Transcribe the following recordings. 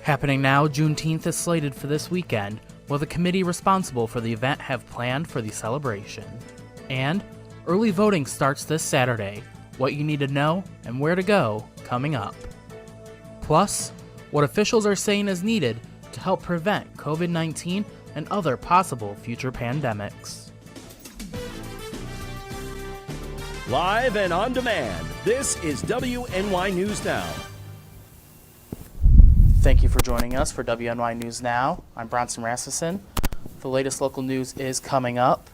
Happening now, Juneteenth is slated for this weekend. Will the committee responsible for the event have planned for the celebration? And early voting starts this Saturday. What you need to know and where to go coming up. Plus, what officials are saying is needed to help prevent COVID-19 and other possible future pandemics. Live and on demand, this is WNY News Now. Thank you for joining us for WNY News Now. I'm Bronson Rasmussen. The latest local news is coming up.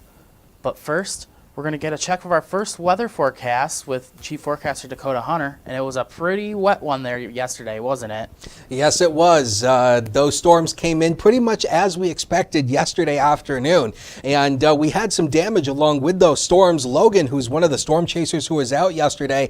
But first, we're going to get a check of our first weather forecast with Chief Forecaster Dakota Hunter. And it was a pretty wet one there yesterday, wasn't it? Yes, it was. Those storms came in pretty much as we expected yesterday afternoon. And we had some damage along with those storms. Logan, who's one of the storm chasers who was out yesterday,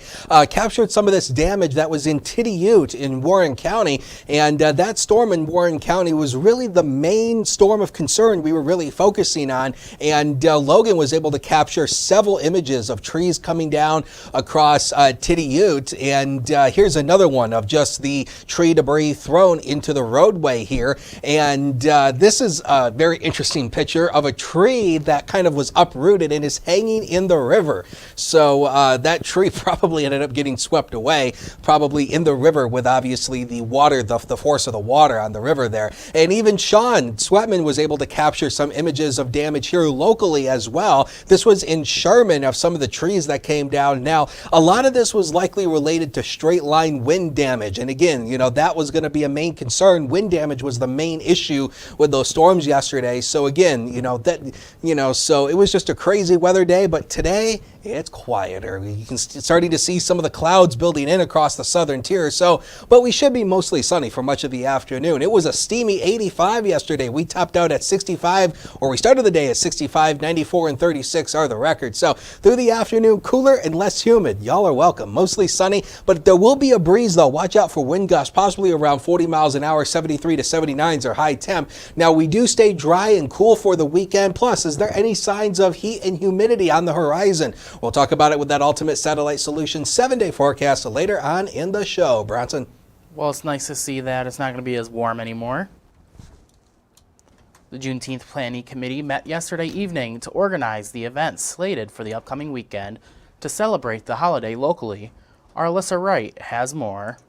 captured some of this damage that was in Titty Ute in Warren County. And that storm in Warren County was really the main storm of concern we were really focusing on. And Logan was able to capture several images of trees coming down across Titty Ute. And here's another one of just the tree debris thrown into the roadway here. And this is a very interesting picture of a tree that kind of was uprooted and is hanging in the river. So that tree probably ended up getting swept away, probably in the river with obviously the water, the force of the water on the river there. And even Sean Sweatman was able to capture some images of damage here locally as well. This was in Sherman of some of the trees that came down. Now, a lot of this was likely related to straight line wind damage. And again, you know, that was going to be a main concern. Wind damage was the main issue with those storms yesterday. So again, so it was just a crazy weather day, but today it's quieter. You can starting to see some of the clouds building in across the southern tier. But we should be mostly sunny for much of the afternoon. It was a steamy 85 yesterday. We topped out at 65, or we started the day at 65, 94, and 36 are the records. So through the afternoon, cooler and less humid. Y'all are welcome. Mostly sunny, but there will be a breeze though. Watch out for wind gusts, possibly around 40 miles an hour. 73 to 79s are high temp. Now we do stay dry and cool for the weekend. Plus, is there any signs of heat and humidity on the horizon? We'll talk about it with that Ultimate Satellite Solutions 7-day forecast later on in the show. Bronson. Well, it's nice to see that it's not going to be as warm anymore. The Juneteenth Planning Committee met yesterday evening to organize the events slated for the upcoming weekend to celebrate the holiday locally. Our Alyssa Wright has more.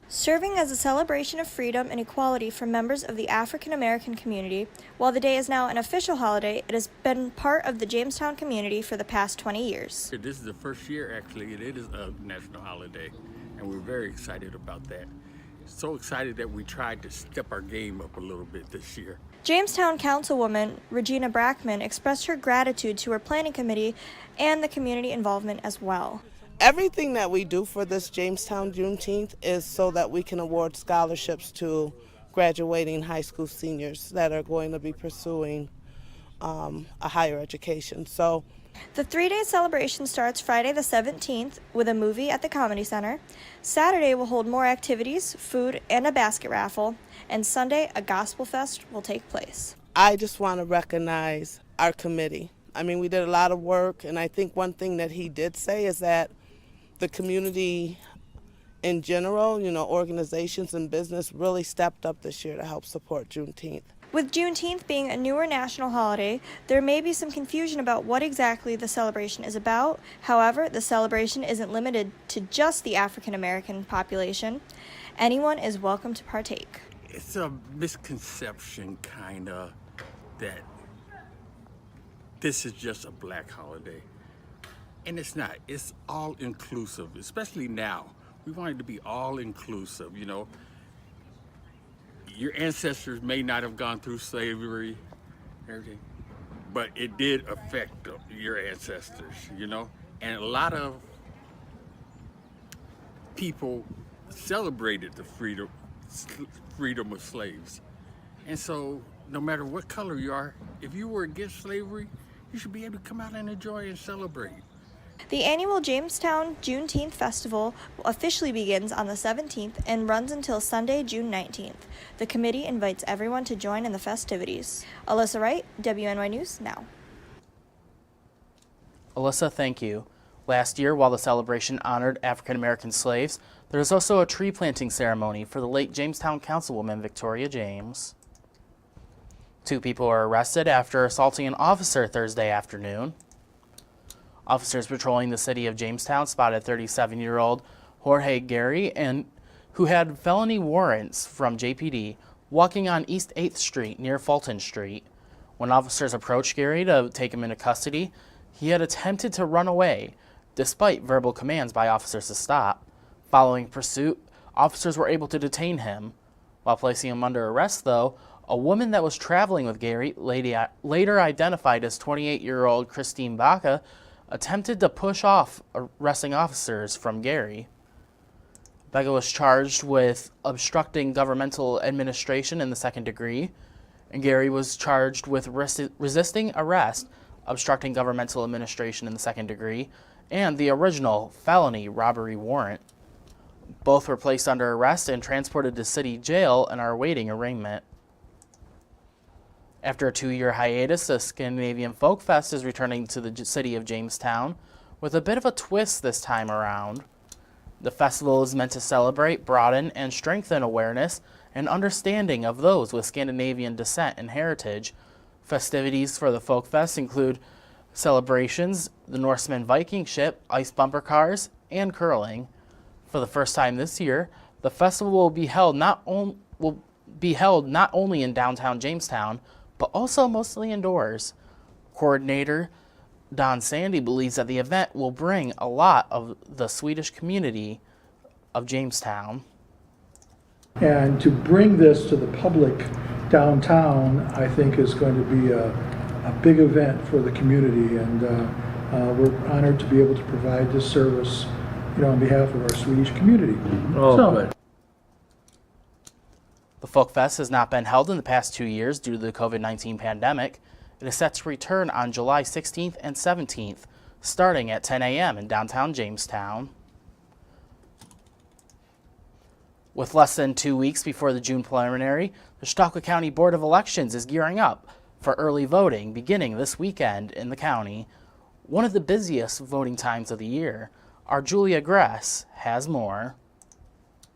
Serving as a celebration of freedom and equality for members of the African American community, while the day is now an official holiday, it has been part of the Jamestown community for the past 20 years. This is the first year, actually, it is a national holiday, and we're very excited about that. So excited that we tried to step our game up a little bit this year. Jamestown Councilwoman Regina Brackman expressed her gratitude to her planning committee and the community involvement as well. Everything that we do for this Jamestown Juneteenth is so that we can award scholarships to graduating high school seniors that are going to be pursuing a higher education. So the 3-day celebration starts Friday the 17th with a movie at the Comedy Center. Saturday will hold more activities, food, and a basket raffle. And Sunday, a gospel fest will take place. I just want to recognize our committee. I mean, we did a lot of work, and I think one thing that he did say is that the community in general, organizations and business really stepped up this year to help support Juneteenth. With Juneteenth being a newer national holiday, there may be some confusion about what exactly the celebration is about. However, the celebration isn't limited to just the African American population. Anyone is welcome to partake. It's a misconception, kind of, that this is just a black holiday. And it's not. It's all inclusive, especially now. We want it to be all inclusive, Your ancestors may not have gone through slavery, everything, but it did affect your ancestors, And a lot of people celebrated the freedom of slaves. And so no matter what color you are, if you were against slavery, you should be able to come out and enjoy and celebrate. The annual Jamestown Juneteenth Festival officially begins on the 17th and runs until Sunday, June 19th. The committee invites everyone to join in the festivities. Alyssa Wright, WNY News Now. Alyssa, thank you. Last year, while the celebration honored African American slaves, There's also a tree planting ceremony for the late Jamestown Councilwoman Victoria James. 2 people were arrested after assaulting an officer Thursday afternoon. Officers patrolling the city of Jamestown spotted 37-year-old Jorge Gary, who had felony warrants from JPD, walking on East 8th Street near Fulton Street. When officers approached Gary to take him into custody, he had attempted to run away, despite verbal commands by officers to stop. Following pursuit, officers were able to detain him. While placing him under arrest, though, a woman that was traveling with Gary, later identified as 28-year-old Christine Baca, attempted to push off arresting officers from Gary. Baca was charged with obstructing governmental administration in the 2nd degree, and Gary was charged with resisting arrest, obstructing governmental administration in the 2nd degree, and the original felony robbery warrant. Both were placed under arrest and transported to city jail and are awaiting arraignment. After a 2-year hiatus, the Scandinavian Folk Fest is returning to the city of Jamestown with a bit of a twist this time around. The festival is meant to celebrate, broaden, and strengthen awareness and understanding of those with Scandinavian descent and heritage. Festivities for the Folk Fest include celebrations, the Norseman Viking ship, ice bumper cars, and curling. For the first time this year, the festival will be held not only in downtown Jamestown, but also mostly indoors. Coordinator Don Sandy believes that the event will bring a lot of the Swedish community of Jamestown. And to bring this to the public downtown, I think, is going to be a big event for the community, and we're honored to be able to provide this service, on behalf of our Swedish community. Good. The Folk Fest has not been held in the past 2 years due to the COVID-19 pandemic. It is set to return on July 16th and 17th, starting at 10 a.m. in downtown Jamestown. With less than 2 weeks before the June preliminary, the Chautauqua County Board of Elections is gearing up for early voting beginning this weekend in the county, one of the busiest voting times of the year. Our Julia Gress has more.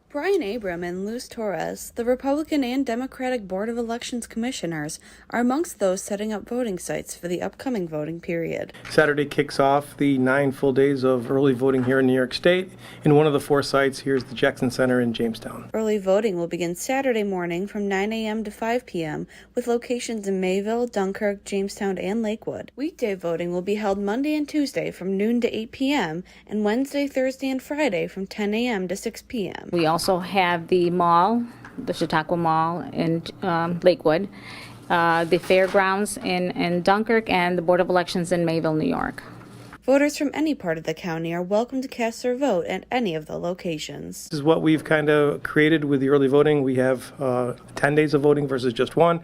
Brian Abram and Luz Torres, the Republican and Democratic Board of Elections commissioners, are amongst those setting up voting sites for the upcoming voting period. Saturday kicks off the 9 full days of early voting here in New York State. And one of the 4 sites here is the Jackson Center in Jamestown. Early voting will begin Saturday morning from 9 a.m. to 5 p.m. with locations in Mayville, Dunkirk, Jamestown, and Lakewood. Weekday voting will be held Monday and Tuesday from noon to 8 p.m. and Wednesday, Thursday, and Friday from 10 a.m. to 6 p.m. We also have the mall, the Chautauqua Mall in Lakewood, the fairgrounds in Dunkirk, and the Board of Elections in Mayville, New York. Voters from any part of the county are welcome to cast their vote at any of the locations. This is what we've kind of created with the early voting. We have 10 days of voting versus just 1.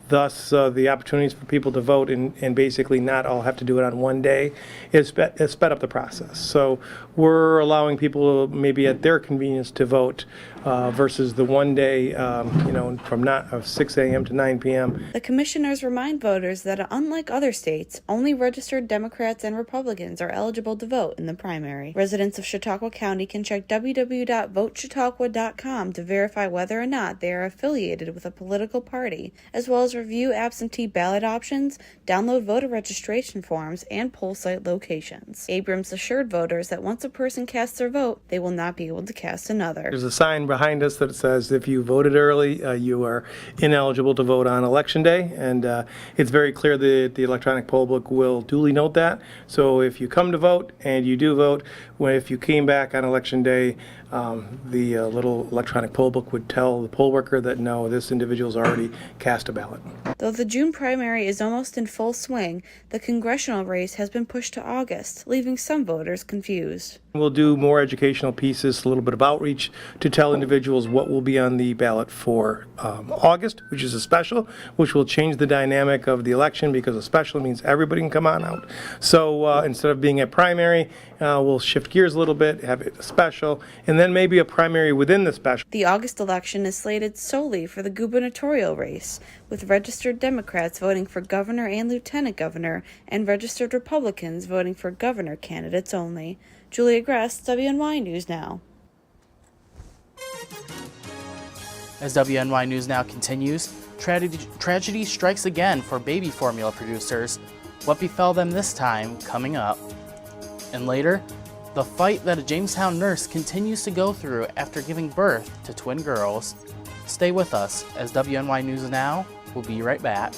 Thus, the opportunities for people to vote and basically not all have to do it on one day is sped up the process. So we're allowing people maybe at their convenience to vote versus the one day, from 6 a.m. to 9 p.m. The commissioners remind voters that unlike other states, only registered Democrats and Republicans are eligible to vote in the primary. Residents of Chautauqua County can check www.votechautauqua.com to verify whether or not they are affiliated with a political party, as well as review absentee ballot options, download voter registration forms, and poll site locations. Abrams assured voters that once a person casts their vote, they will not be able to cast another. There's a sign behind us that says if you voted early, you are ineligible to vote on Election Day, and it's very clear that the electronic poll book will duly note that. So if you come to vote and you do vote, if you came back on Election Day, the little electronic poll book would tell the poll worker that no, this individual's already cast a ballot. Though the June primary is almost in full swing, the congressional race has been pushed to August, leaving some voters confused. We'll do more educational pieces, a little bit of outreach to tell individuals what will be on the ballot for August, which is a special, which will change the dynamic of the election because a special means everybody can come on out. So instead of being a primary, we'll shift gears a little bit, have it a special, and then maybe a primary within the special. The August election is slated solely for the gubernatorial race, with registered Democrats voting for governor and lieutenant governor, and registered Republicans voting for governor candidates only. Julia Gress, WNY News Now. As WNY News Now continues, tragedy strikes again for baby formula producers. What befell them this time, coming up. And later, the fight that a Jamestown nurse continues to go through after giving birth to twin girls. Stay with us, as WNY News Now will be right back.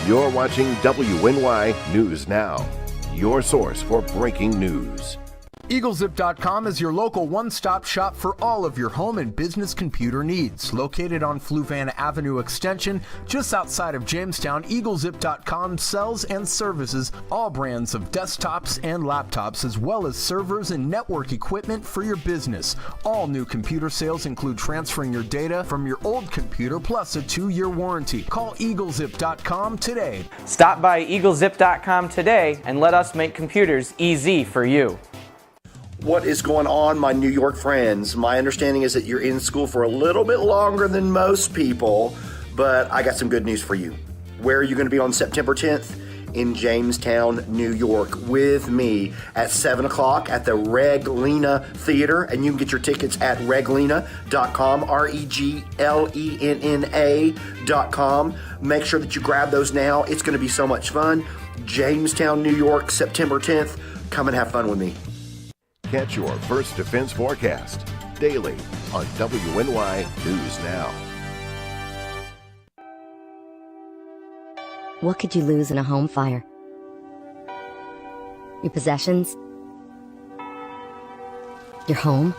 You're watching WNY News Now, your source for breaking news. EagleZip.com is your local one-stop shop for all of your home and business computer needs. Located on Fluvan Avenue Extension, just outside of Jamestown, EagleZip.com sells and services all brands of desktops and laptops, as well as servers and network equipment for your business. All new computer sales include transferring your data from your old computer plus a 2-year warranty. Call EagleZip.com today. Stop by EagleZip.com today and let us make computers easy for you. What is going on, my New York friends? My understanding is that you're in school for a little bit longer than most people, but I got some good news for you. Where are you going to be on September 10th? In Jamestown, New York, with me at 7 o'clock at the Reglena Theater, and you can get your tickets at reglena.com, REGLENNA.com. Make sure that you grab those now. It's going to be so much fun. Jamestown, New York, September 10th. Come and have fun with me. Catch your First Defense forecast daily on WNY News Now. What could you lose in a home fire? Your possessions? Your home?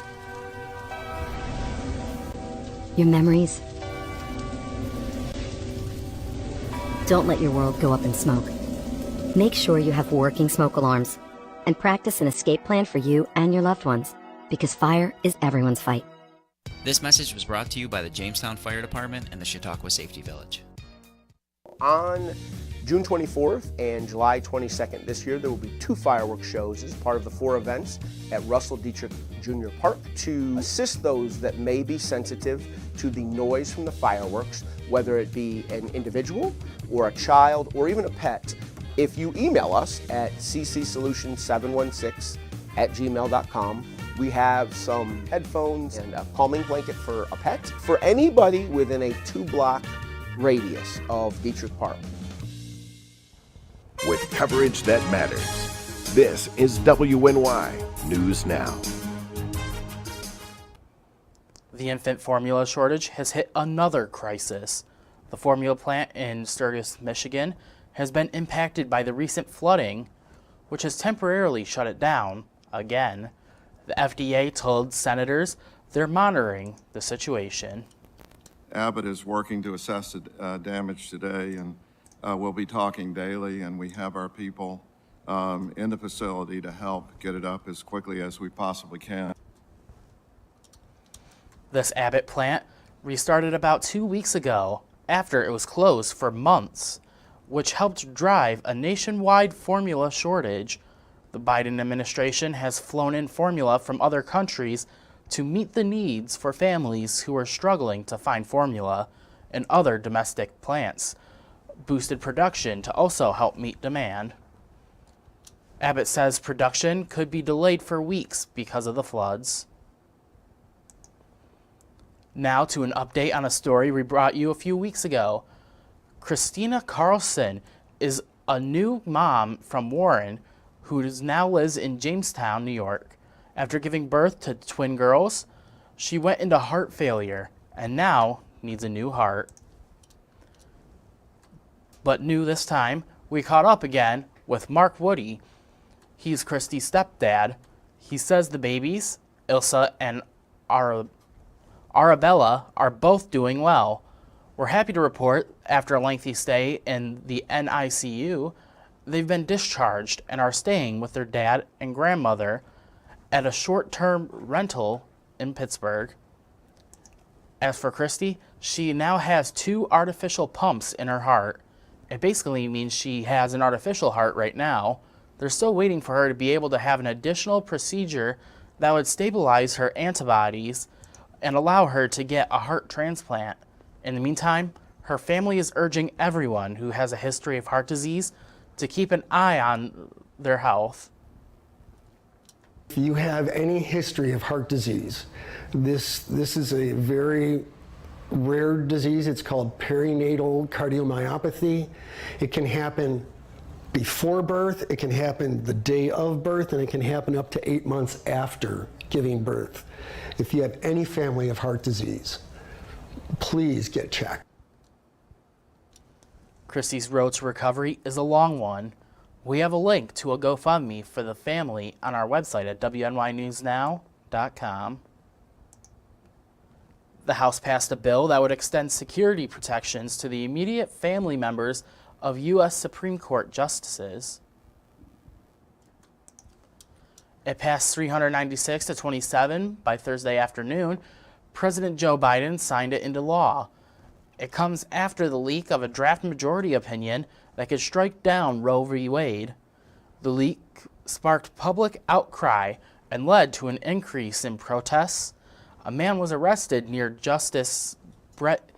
Your memories? Don't let your world go up in smoke. Make sure you have working smoke alarms and practice an escape plan for you and your loved ones, because fire is everyone's fight. This message was brought to you by the Jamestown Fire Department and the Chautauqua Safety Village. On June 24th and July 22nd this year, there will be 2 fireworks shows as part of the 4 events at Russell Dietrich Jr. Park to assist those that may be sensitive to the noise from the fireworks, whether it be an individual or a child or even a pet. If you email us at ccsolution716@gmail.com, we have some headphones and a calming blanket for a pet for anybody within a 2-block radius of Dietrich Park. With coverage that matters, this is WNY News Now. The infant formula shortage has hit another crisis. The formula plant in Sturgis, Michigan, has been impacted by the recent flooding, which has temporarily shut it down again. The FDA told senators they're monitoring the situation. Abbott is working to assess the damage today, and we'll be talking daily, and we have our people in the facility to help get it up as quickly as we possibly can. This Abbott plant restarted about 2 weeks ago after it was closed for months, which helped drive a nationwide formula shortage. The Biden administration has flown in formula from other countries to meet the needs for families who are struggling to find formula, and other domestic plants boosted production to also help meet demand. Abbott says production could be delayed for weeks because of the floods. Now to an update on a story we brought you a few weeks ago. Christina Carlson is a new mom from Warren who now lives in Jamestown, New York. After giving birth to twin girls, she went into heart failure and now needs a new heart. But new this time, we caught up again with Mark Woody. He's Christy's stepdad. He says the babies, Ilsa and Arabella, are both doing well. We're happy to report, after a lengthy stay in the NICU, they've been discharged and are staying with their dad and grandmother at a short-term rental in Pittsburgh. As for Christy, she now has 2 artificial pumps in her heart. It basically means she has an artificial heart right now. They're still waiting for her to be able to have an additional procedure that would stabilize her antibodies and allow her to get a heart transplant. In the meantime, Her family is urging everyone who has a history of heart disease to keep an eye on their health. If you have any history of heart disease, this is a very rare disease. It's called perinatal cardiomyopathy. It can happen before birth, it can happen the day of birth, and it can happen up to 8 months after giving birth. If you have any family of heart disease, please get checked. Christy's road to recovery is a long one. We have a link to a GoFundMe for the family on our website at WNYNewsNow.com. The House passed a bill that would extend security protections to the immediate family members of U.S. Supreme Court justices. It passed 396 to 27 by Thursday afternoon. President Joe Biden signed it into law. It comes after the leak of a draft majority opinion that could strike down Roe v. Wade. The leak sparked public outcry and led to an increase in protests. A man was arrested near Justice Brett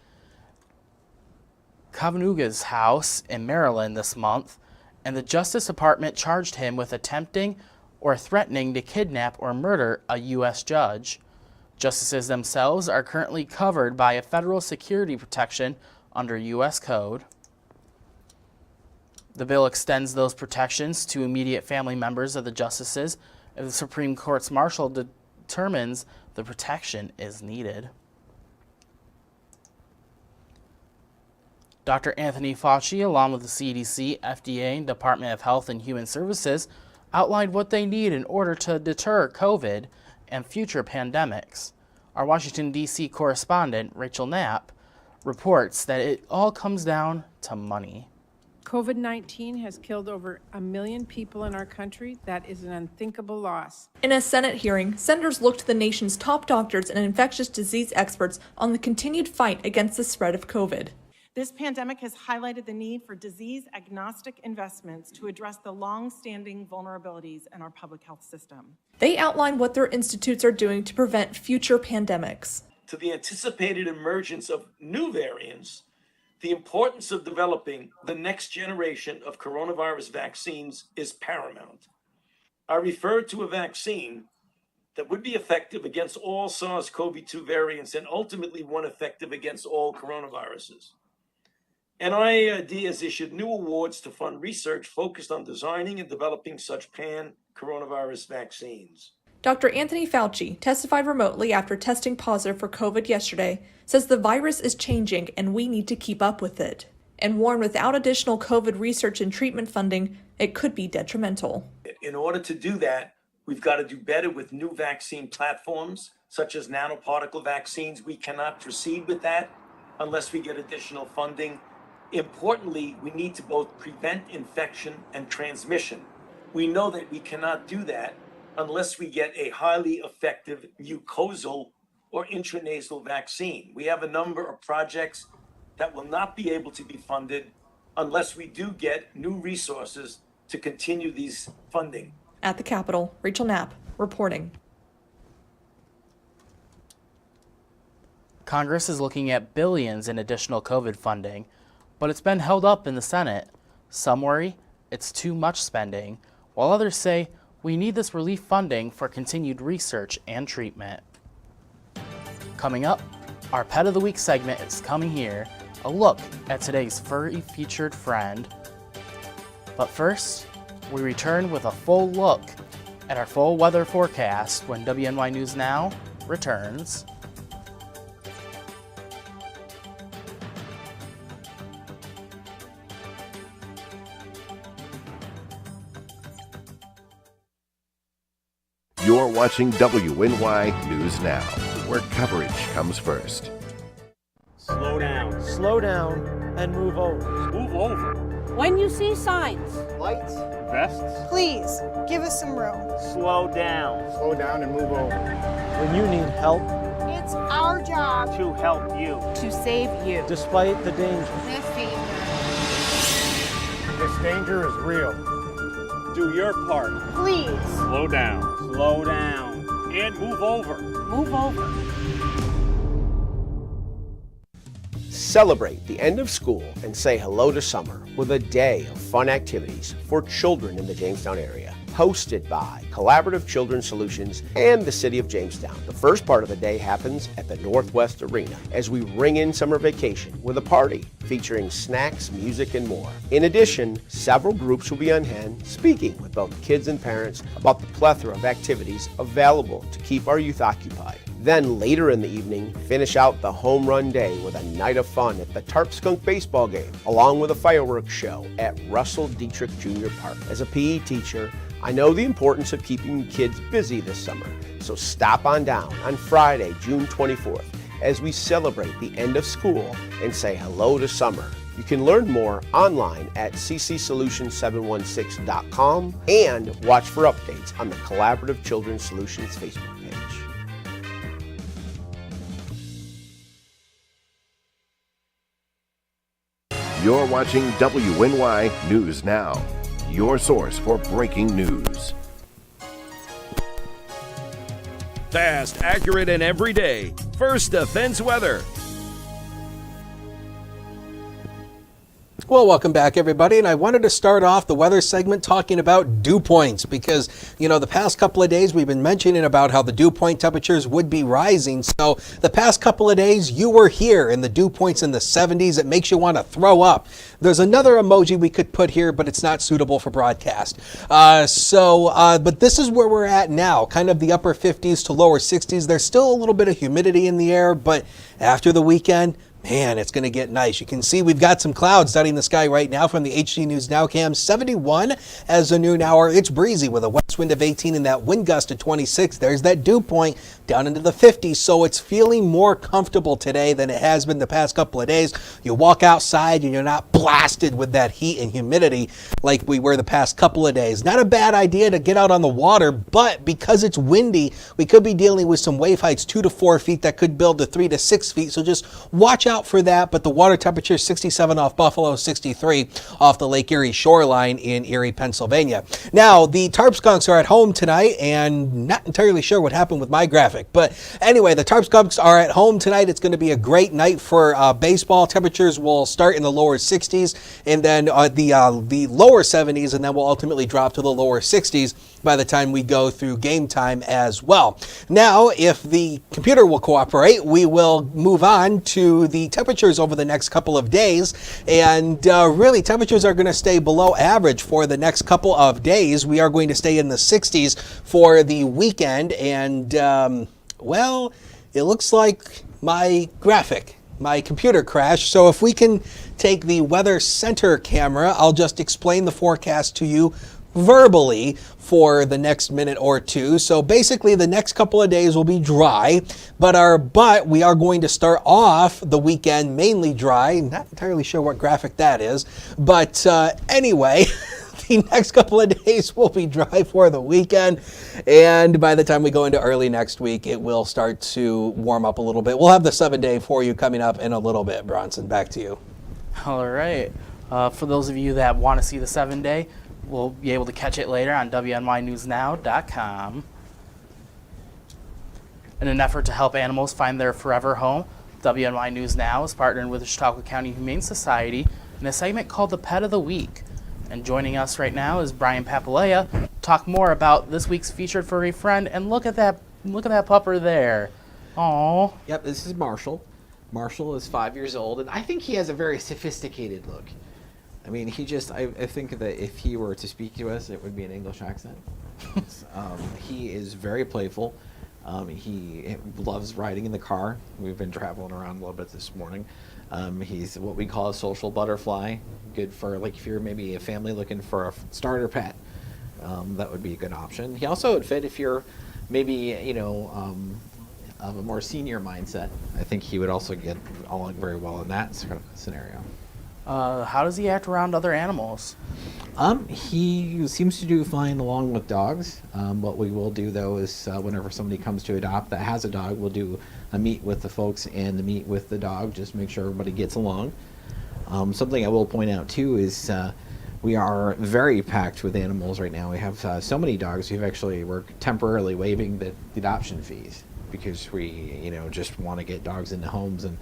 Kavanaugh's house in Maryland this month, and the Justice Department charged him with attempting or threatening to kidnap or murder a U.S. judge. Justices themselves are currently covered by a federal security protection under U.S. Code. The bill extends those protections to immediate family members of the justices if the Supreme Court's marshal determines the protection is needed. Dr. Anthony Fauci, along with the CDC, FDA, and Department of Health and Human Services, outlined what they need in order to deter COVID and future pandemics. Our Washington, D.C. correspondent, Rachel Knapp, reports that it all comes down to money. COVID-19 has killed over 1 million people in our country. That is an unthinkable loss. In a Senate hearing, senators looked to the nation's top doctors and infectious disease experts on the continued fight against the spread of COVID. This pandemic has highlighted the need for disease-agnostic investments to address the long-standing vulnerabilities in our public health system. They outlined what their institutes are doing to prevent future pandemics. To the anticipated emergence of new variants, the importance of developing the next generation of coronavirus vaccines is paramount. I refer to a vaccine that would be effective against all SARS-CoV-2 variants and ultimately one effective against all coronaviruses. NIAID has issued new awards to fund research focused on designing and developing such pan-coronavirus vaccines. Dr. Anthony Fauci testified remotely after testing positive for COVID yesterday, says the virus is changing and we need to keep up with it, and warned without additional COVID research and treatment funding, it could be detrimental. In order to do that, we've got to do better with new vaccine platforms, such as nanoparticle vaccines. We cannot proceed with that unless we get additional funding. Importantly, we need to both prevent infection and transmission. We know that we cannot do that unless we get a highly effective mucosal or intranasal vaccine. We have a number of projects that will not be able to be funded unless we do get new resources to continue these funding. At the Capitol, Rachel Knapp reporting. Congress is looking at billions in additional COVID funding, but it's been held up in the Senate. Some worry it's too much spending, while others say we need this relief funding for continued research and treatment. Coming up, our Pet of the Week segment is coming here, a look at today's furry featured friend. But first, we return with a full look at our full weather forecast when WNY News Now returns. You're watching WNY News Now, where coverage comes first. Slow down, and move over. Move over. When you see signs, Lights, Vests. please give us some room. slow down. Slow down and move over. When you need help, It's our job to help you, to save you. despite the danger. This danger is real. Do your part. Please Slow down. Slow down. And move over. move over. Celebrate the end of school and say hello to summer with a day of fun activities for children in the Jamestown area. Hosted by Collaborative Children's Solutions and the City of Jamestown. The first part of the day happens at the Northwest Arena as we ring in summer vacation with a party featuring snacks, music, and more. In addition, several groups will be on hand speaking with both kids and parents about the plethora of activities available to keep our youth occupied. Then later in the evening, finish out the home run day with a night of fun at the Tarp Skunk baseball game, along with a fireworks show at Russell Dietrich Junior Park. As a PE teacher, I know the importance of keeping kids busy this summer, so stop on down on Friday, June 24th, as we celebrate the end of school and say hello to summer. You can learn more online at ccsolutions716.com and watch for updates on the Collaborative Children's Solutions Facebook page. You're watching WNY News Now, your source for breaking news. Fast, accurate, and everyday. First Defense Weather. Well, welcome back, everybody, and I wanted to start off the weather segment talking about dew points because, the past couple of days we've been mentioning about how the dew point temperatures would be rising. So the past couple of days you were here in the dew points in the 70s. It makes you want to throw up. There's another emoji we could put here, but it's not suitable for broadcast. But this is where we're at now, kind of the upper 50s to lower 60s. There's still a little bit of humidity in the air, but after the weekend, man, it's going to get nice. You can see we've got some clouds dotting the sky right now from the HD News Now cam. 71 as the noon hour. It's breezy with a west wind of 18 and that wind gust of 26. There's that dew point down into the 50s. So it's feeling more comfortable today than it has been the past couple of days. You walk outside and you're not blasted with that heat and humidity like we were the past couple of days. Not a bad idea to get out on the water, but because it's windy, we could be dealing with some wave heights 2 to 4 feet that could build to 3 to 6 feet. So just watch out for that, but the water temperature is 67 off Buffalo, 63 off the Lake Erie shoreline in Erie, Pennsylvania. Now, the Tarp Skunks are at home tonight, and not entirely sure what happened with my graphic, but anyway, the Tarp Skunks are at home tonight. It's going to be a great night for baseball. Temperatures will start in the lower 60s, and then the lower 70s, and then will ultimately drop to the lower 60s by the time we go through game time as well. Now, if the computer will cooperate, we will move on to the temperatures over the next couple of days, and really temperatures are going to stay below average for the next couple of days. We are going to stay in the 60s for the weekend, and well, it looks like my computer crashed. So if we can take the weather center camera, I'll just explain the forecast to you verbally for the next minute or two. So basically the next couple of days will be dry, but we are going to start off the weekend mainly dry. Not entirely sure what graphic that is, but anyway, the next couple of days will be dry for the weekend, and by the time we go into early next week, it will start to warm up a little bit. We'll have the 7-day for you coming up in a little bit. Bronson, back to you. All right. For those of you that want to see the 7-day, we'll be able to catch it later on WNYNewsNow.com. In an effort to help animals find their forever home, WNY News Now is partnering with the Chautauqua County Humane Society in a segment called The Pet of the Week. And joining us right now is Brian Papalea to talk more about this week's featured furry friend. And look at that pupper there. Aww. Yep, this is Marshall. Marshall is 5 years old, and I think he has a very sophisticated look. I mean, I think that if he were to speak to us, it would be an English accent. He is very playful. He loves riding in the car. We've been traveling around a little bit this morning. He's what we call a social butterfly. Good for, like, if you're maybe a family looking for a starter pet, that would be a good option. He also would fit if you're maybe, of a more senior mindset. I think he would also get along very well in that sort of scenario. How does he act around other animals? He seems to do fine along with dogs. What we will do, though, is whenever somebody comes to adopt that has a dog, we'll do a meet with the folks and the meet with the dog, just make sure everybody gets along. Something I will point out, too, is we are very packed with animals right now. We have so many dogs, we're temporarily waiving the adoption fees because we, just want to get dogs into homes and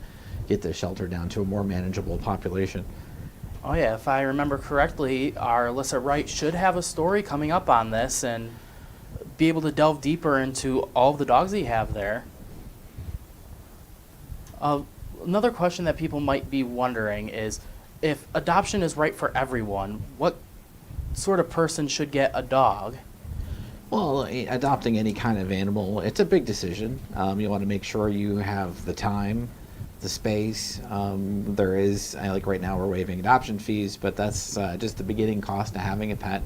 get the shelter down to a more manageable population. Oh yeah, if I remember correctly, our Alyssa Wright should have a story coming up on this and be able to delve deeper into all of the dogs that you have there. Another question that people might be wondering is, if adoption is right for everyone, what sort of person should get a dog? Well, adopting any kind of animal, it's a big decision. You want to make sure you have the time, the space. There is, like right now we're waiving adoption fees, but that's just the beginning cost of having a pet.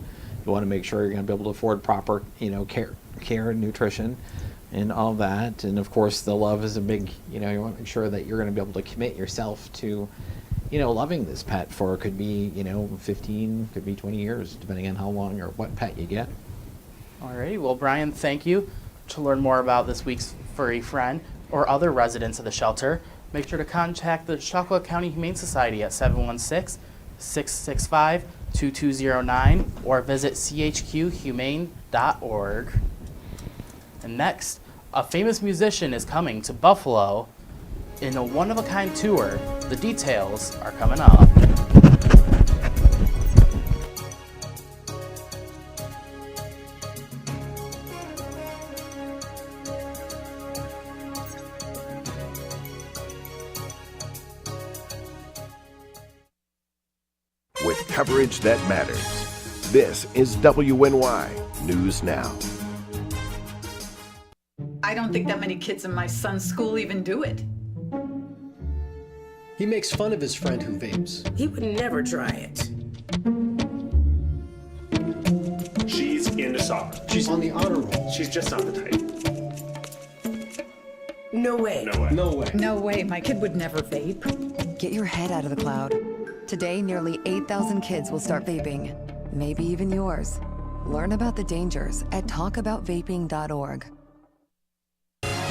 You want to make sure you're going to be able to afford proper, care and nutrition and all that. And of course the love is a big, you want to make sure that you're going to be able to commit yourself to, loving this pet for, could be, 15, could be 20 years, depending on how long or what pet you get. Alrighty, well, Brian, thank you. To learn more about this week's furry friend or other residents of the shelter, make sure to contact the Chautauqua County Humane Society at 716-665-2209 or visit chqhumane.org. And next, a famous musician is coming to Buffalo in a one-of-a-kind tour. The details are coming up. With coverage that matters, this is WNY News Now. I don't think that many kids in my son's school even do it. He makes fun of his friend who vapes. He would never try it. She's into soccer. She's on the honor roll. She's just not the type. No way. No way. No way. No way, my kid would never vape. Get your head out of the cloud. Today, nearly 8,000 kids will start vaping. Maybe even yours. Learn about the dangers at talkaboutvaping.org.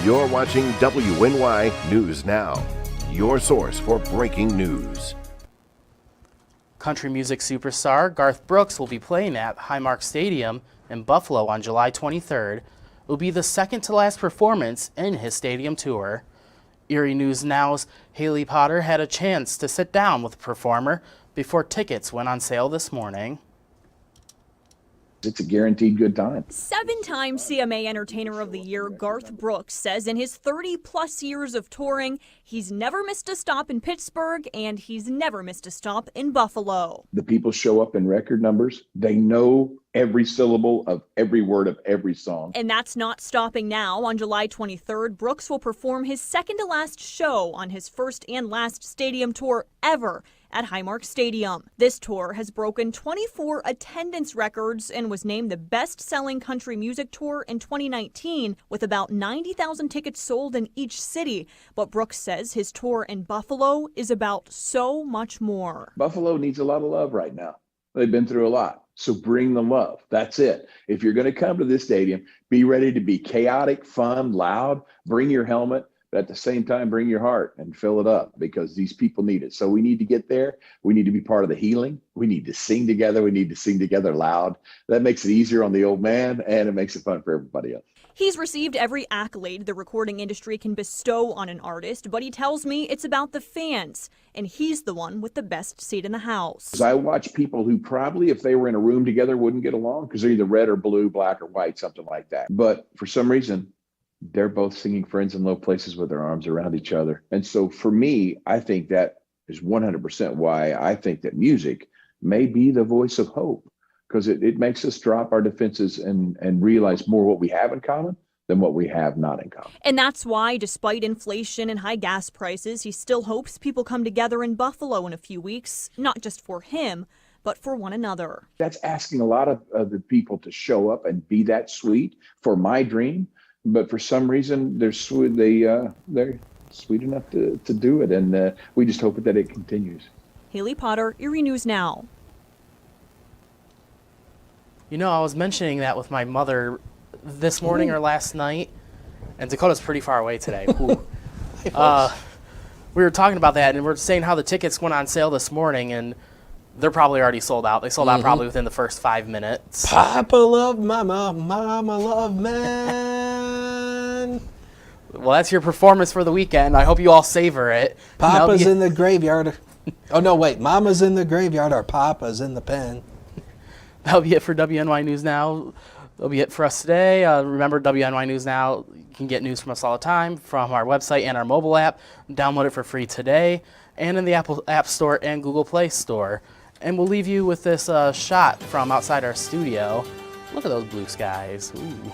You're watching WNY News Now, your source for breaking news. Country music superstar Garth Brooks will be playing at Highmark Stadium in Buffalo on July 23rd. It will be the second to last performance in his stadium tour. Erie News Now's Haley Potter had a chance to sit down with the performer before tickets went on sale this morning. It's a guaranteed good time. 7-time CMA Entertainer of the Year Garth Brooks says in his 30-plus years of touring, he's never missed a stop in Pittsburgh and he's never missed a stop in Buffalo. The people show up in record numbers. They know every syllable of every word of every song. And that's not stopping now. On July 23rd, Brooks will perform his second-to-last show on his first and last stadium tour ever at Highmark Stadium. This tour has broken 24 attendance records and was named the best-selling country music tour in 2019, with about 90,000 tickets sold in each city. But Brooks says his tour in Buffalo is about so much more. Buffalo needs a lot of love right now. They've been through a lot. So bring the love. That's it. If you're going to come to this stadium, be ready to be chaotic, fun, loud. Bring your helmet, but at the same time, bring your heart and fill it up, because these people need it. So we need to get there. We need to be part of the healing. We need to sing together. We need to sing together loud. That makes it easier on the old man, and it makes it fun for everybody else. He's received every accolade the recording industry can bestow on an artist, but he tells me it's about the fans, and he's the one with the best seat in the house. I watch people who probably, if they were in a room together, wouldn't get along because they're either red or blue, black or white, something like that. But for some reason, they're both singing Friends in Low Places with their arms around each other. And so for me, I think that is 100% why I think that music may be the voice of hope, because it makes us drop our defenses and realize more what we have in common than what we have not in common. And that's why, despite inflation and high gas prices, he still hopes people come together in Buffalo in a few weeks, not just for him, but for one another. That's asking a lot of the people to show up and be that sweet for my dream. But for some reason, they're sweet enough to do it. And we just hope that it continues. Haley Potter, Erie News Now. You know, I was mentioning that with my mother this morning or last night, and Dakota's pretty far away today. We were talking about that, and we're saying how the tickets went on sale this morning, and they're probably already sold out. They sold out probably within the first 5 minutes. Papa love mama, mama love man. Well, that's your performance for the weekend. I hope you all savor it. Papa's in the graveyard. Oh, no, wait. Mama's in the graveyard or Papa's in the pen. That'll be it for WNY News Now. That'll be it for us today. Remember, WNY News Now, you can get news from us all the time from our website and our mobile app. Download it for free today and in the Apple App Store and Google Play Store. And we'll leave you with this shot from outside our studio. Look at those blue skies. Ooh.